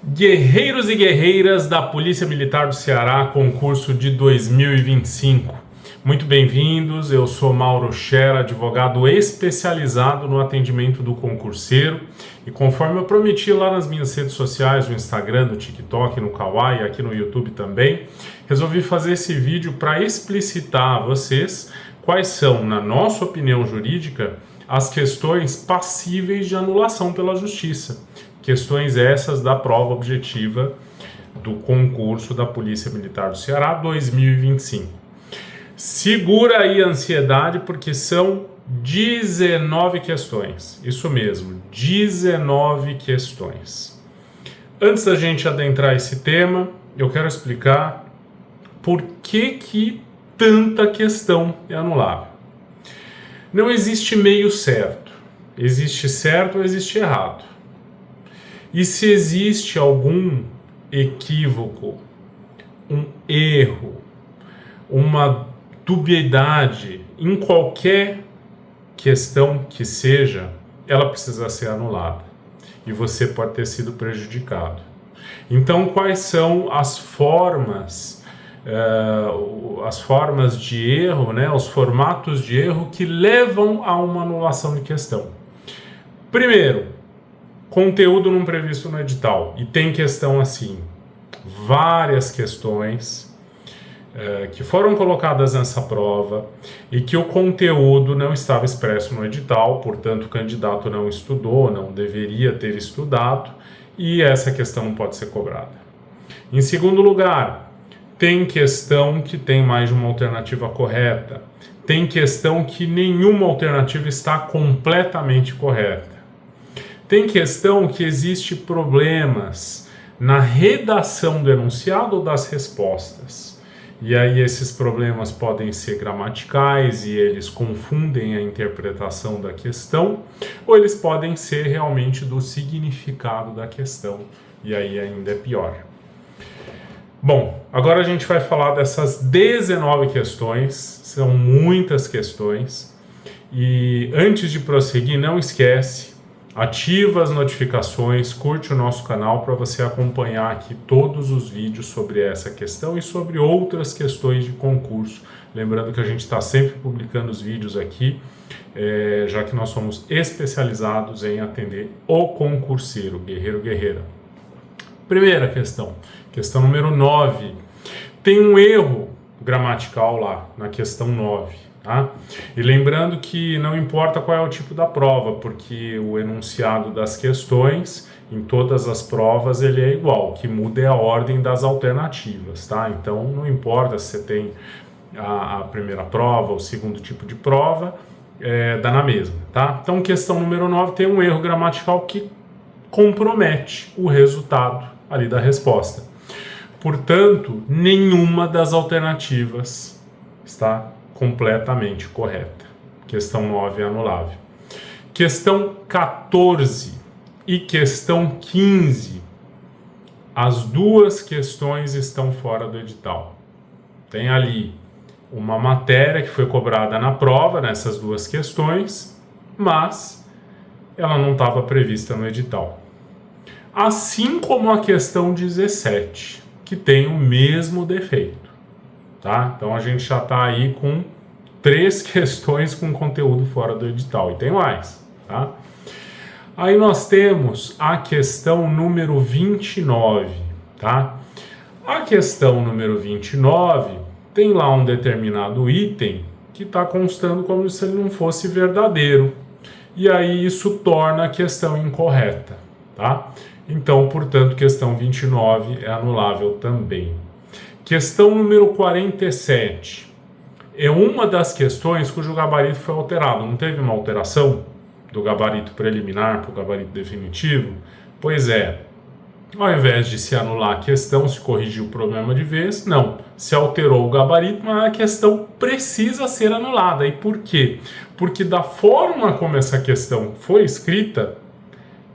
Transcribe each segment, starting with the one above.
Guerreiros e guerreiras da Polícia Militar do Ceará, concurso de 2025. Muito bem-vindos, eu sou Mauro Scherer, advogado especializado no atendimento do concurseiro. E conforme eu prometi lá nas minhas redes sociais, no Instagram, no TikTok, no Kawaii, aqui no YouTube também, resolvi fazer esse vídeo para explicitar a vocês quais são, na nossa opinião jurídica, as questões passíveis de anulação pela Justiça. Questões essas da prova objetiva do concurso da Polícia Militar do Ceará 2025. Segura aí a ansiedade, porque são 19 questões. Isso mesmo, 19 questões. Antes da gente adentrar esse tema, eu quero explicar por que tanta questão é anulável. Não existe meio certo. Existe certo ou existe errado. E se existe algum equívoco, um erro, uma dubiedade em qualquer questão que seja, ela precisa ser anulada. E você pode ter sido prejudicado. Então, quais são as formas de erro, né, os formatos de erro que levam a uma anulação de questão? Primeiro, conteúdo não previsto no edital. E tem questão assim, várias questões que foram colocadas nessa prova e que o conteúdo não estava expresso no edital, portanto o candidato não estudou, não deveria ter estudado, e essa questão não pode ser cobrada. Em segundo lugar, tem questão que tem mais de uma alternativa correta, tem questão que nenhuma alternativa está completamente correta. Tem questão que existe problemas na redação do enunciado ou das respostas. E aí esses problemas podem ser gramaticais e eles confundem a interpretação da questão, ou eles podem ser realmente do significado da questão, e aí ainda é pior. Bom, agora a gente vai falar dessas 19 questões, são muitas questões, e antes de prosseguir, não esquece, ativa as notificações, curte o nosso canal para você acompanhar aqui todos os vídeos sobre essa questão e sobre outras questões de concurso. Lembrando que a gente está sempre publicando os vídeos aqui, já que nós somos especializados em atender o concurseiro, guerreiro, guerreira. Primeira questão, questão número 9. Tem um erro gramatical lá na questão 9. Tá? E lembrando que não importa qual é o tipo da prova, porque o enunciado das questões, em todas as provas, ele é igual, o que muda é a ordem das alternativas, tá? Então não importa se você tem a primeira prova, o segundo tipo de prova, dá na mesma, tá? Então questão número 9 tem um erro gramatical que compromete o resultado ali da resposta. Portanto, nenhuma das alternativas está completamente correta. Questão 9 é anulável. Questão 14 e questão 15. As duas questões estão fora do edital. Tem ali uma matéria que foi cobrada na prova nessas duas questões, mas ela não estava prevista no edital. Assim como a questão 17, que tem o mesmo defeito. Tá? Então a gente já está aí com 3 questões com conteúdo fora do edital. E tem mais. Tá? Aí nós temos a questão número 29. Tá? A questão número 29 tem lá um determinado item que está constando como se ele não fosse verdadeiro. E aí isso torna a questão incorreta. Tá? Então, portanto, questão 29 é anulável também. Questão número 47 é uma das questões cujo gabarito foi alterado. Não teve uma alteração do gabarito preliminar para o gabarito definitivo? Pois é, ao invés de se anular a questão, se corrigiu o problema de vez, não. Se alterou o gabarito, mas a questão precisa ser anulada. E por quê? Porque da forma como essa questão foi escrita,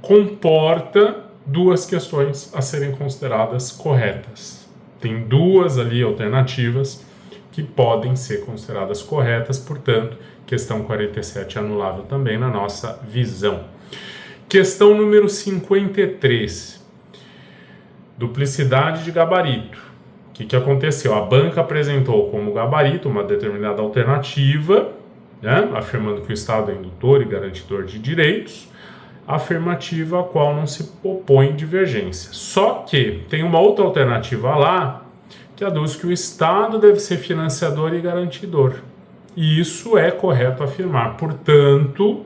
comporta duas questões a serem consideradas corretas. Tem duas ali alternativas que podem ser consideradas corretas, portanto, questão 47 é anulável também na nossa visão. Questão número 53. duplicidade de gabarito. O que aconteceu? A banca apresentou como gabarito uma determinada alternativa, né, afirmando que o Estado é indutor e garantidor de direitos, afirmativa a qual não se opõe divergência. Só que tem uma outra alternativa lá que aduz que o Estado deve ser financiador e garantidor. E isso é correto afirmar. Portanto,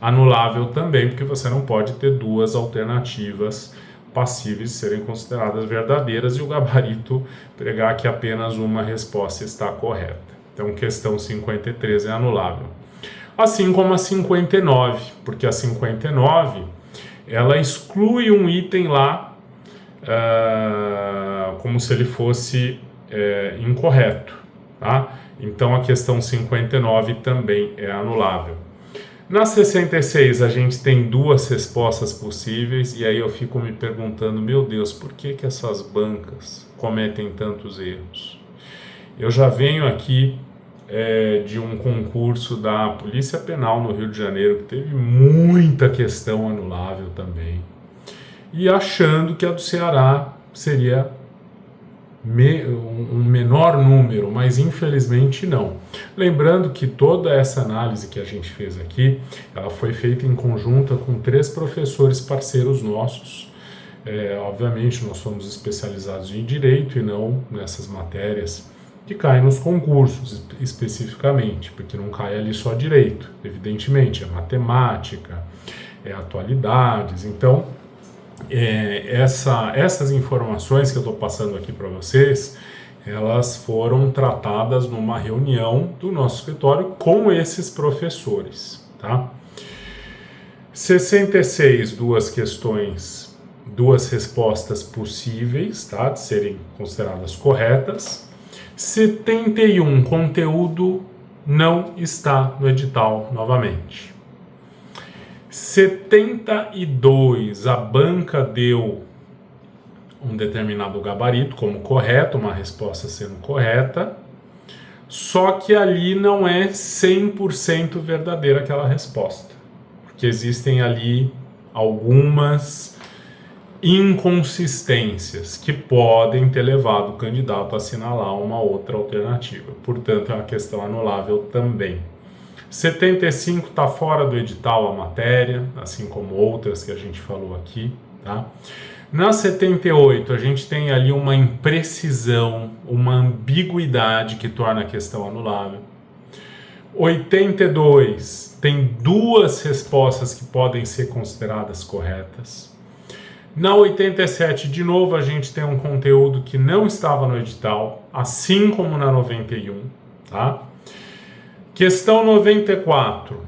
anulável também, porque você não pode ter duas alternativas passíveis de serem consideradas verdadeiras e o gabarito pregar que apenas uma resposta está correta. Então, questão 53 é anulável. Assim como a 59, porque a 59 ela exclui um item lá como se ele fosse incorreto, tá? Então a questão 59 também é anulável. Na 66 a gente tem duas respostas possíveis e aí eu fico me perguntando, meu Deus, por que essas bancas cometem tantos erros? Eu já venho aqui de um concurso da Polícia Penal no Rio de Janeiro, que teve muita questão anulável também, e achando que a do Ceará seria um menor número, mas infelizmente não. Lembrando que toda essa análise que a gente fez aqui, ela foi feita em conjunto com 3 professores parceiros nossos. Obviamente nós somos especializados em Direito e não nessas matérias que caem nos concursos especificamente, porque não cai ali só Direito, evidentemente, é Matemática, é Atualidades. Então, essas informações que eu estou passando aqui para vocês, elas foram tratadas numa reunião do nosso escritório com esses professores, tá? 66, duas questões, duas respostas possíveis, tá? De serem consideradas corretas. 71, conteúdo não está no edital novamente. 72, a banca deu um determinado gabarito como correto, uma resposta sendo correta, só que ali não é 100% verdadeira aquela resposta, porque existem ali algumas inconsistências que podem ter levado o candidato a assinalar uma outra alternativa. Portanto, é uma questão anulável também. 75 está fora do edital a matéria, assim como outras que a gente falou aqui, tá? Na 78, a gente tem ali uma imprecisão, uma ambiguidade que torna a questão anulável. 82, tem duas respostas que podem ser consideradas corretas. Na 87, de novo, a gente tem um conteúdo que não estava no edital, assim como na 91, tá? Questão 94,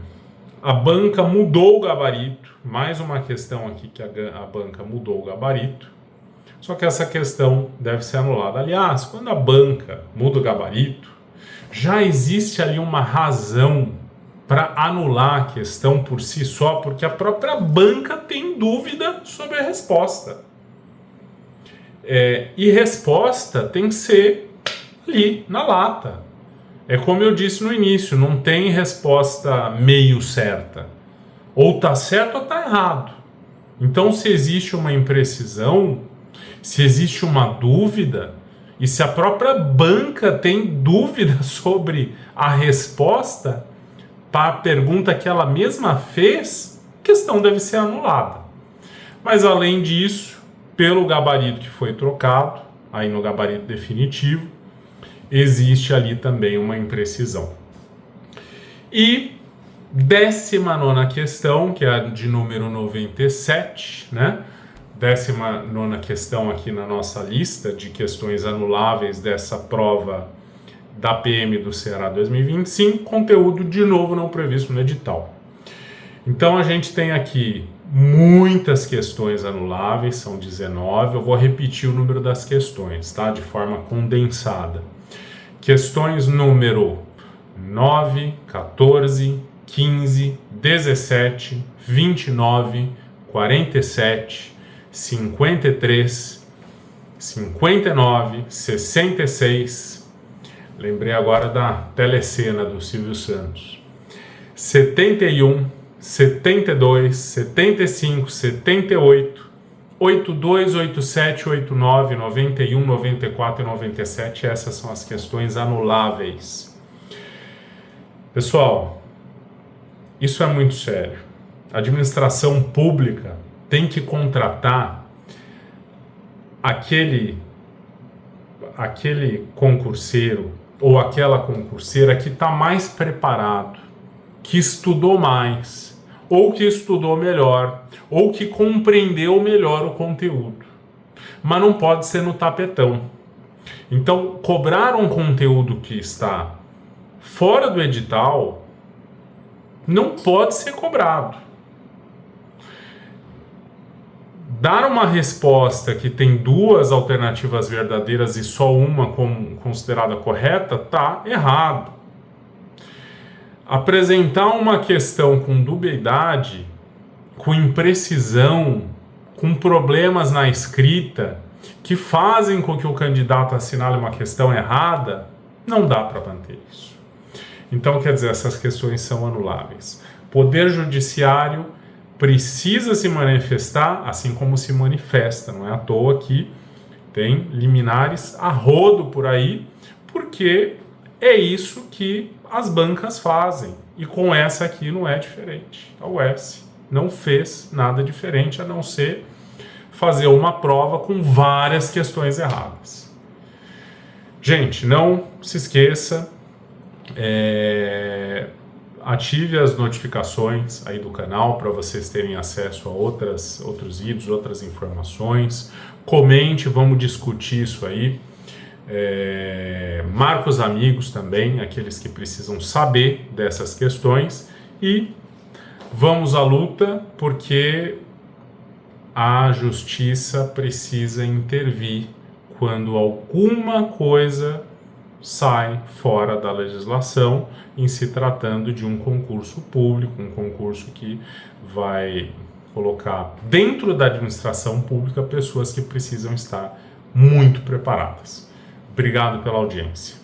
a banca mudou o gabarito, mais uma questão aqui que a banca mudou o gabarito, só que essa questão deve ser anulada. Aliás, quando a banca muda o gabarito, já existe ali uma razão para anular a questão por si só, porque a própria banca tem dúvida sobre a resposta. E resposta tem que ser ali, na lata. É como eu disse no início, não tem resposta meio certa. Ou está certo ou está errado. Então, se existe uma imprecisão, se existe uma dúvida, e se a própria banca tem dúvida sobre a resposta para a pergunta que ela mesma fez, a questão deve ser anulada. Mas, além disso, pelo gabarito que foi trocado, aí no gabarito definitivo, existe ali também uma imprecisão. E 19ª questão, que é a de número 97, né? 19ª questão aqui na nossa lista de questões anuláveis dessa prova da PM do Ceará 2025, conteúdo de novo não previsto no edital. Então a gente tem aqui muitas questões anuláveis, são 19, eu vou repetir o número das questões, tá? De forma condensada. Questões número 9, 14, 15, 17, 29, 47, 53, 59, 66, lembrei agora da telecena do Silvio Santos, 71, 72, 75, 78, 82, 87, 89, 91, 94 e 97, essas são as questões anuláveis. Pessoal, isso é muito sério. A administração pública tem que contratar aquele concurseiro ou aquela concurseira que está mais preparado, que estudou mais, ou que estudou melhor, ou que compreendeu melhor o conteúdo. Mas não pode ser no tapetão. Então, cobrar um conteúdo que está fora do edital não pode ser cobrado. Dar uma resposta que tem duas alternativas verdadeiras e só uma como considerada correta está errado. Apresentar uma questão com dubiedade, com imprecisão, com problemas na escrita, que fazem com que o candidato assinale uma questão errada, não dá para manter isso. Então, quer dizer, essas questões são anuláveis. Poder Judiciário precisa se manifestar, assim como se manifesta. Não é à toa que tem liminares a rodo por aí, porque é isso que as bancas fazem. E com essa aqui não é diferente. A UERJ não fez nada diferente, a não ser fazer uma prova com várias questões erradas. Gente, não se esqueça, ative as notificações aí do canal para vocês terem acesso a outros vídeos, outras informações. Comente, vamos discutir isso aí. Marque os amigos também, aqueles que precisam saber dessas questões, e vamos à luta, porque a justiça precisa intervir quando alguma coisa sai fora da legislação, em se tratando de um concurso público, um concurso que vai colocar dentro da administração pública pessoas que precisam estar muito preparadas. Obrigado pela audiência.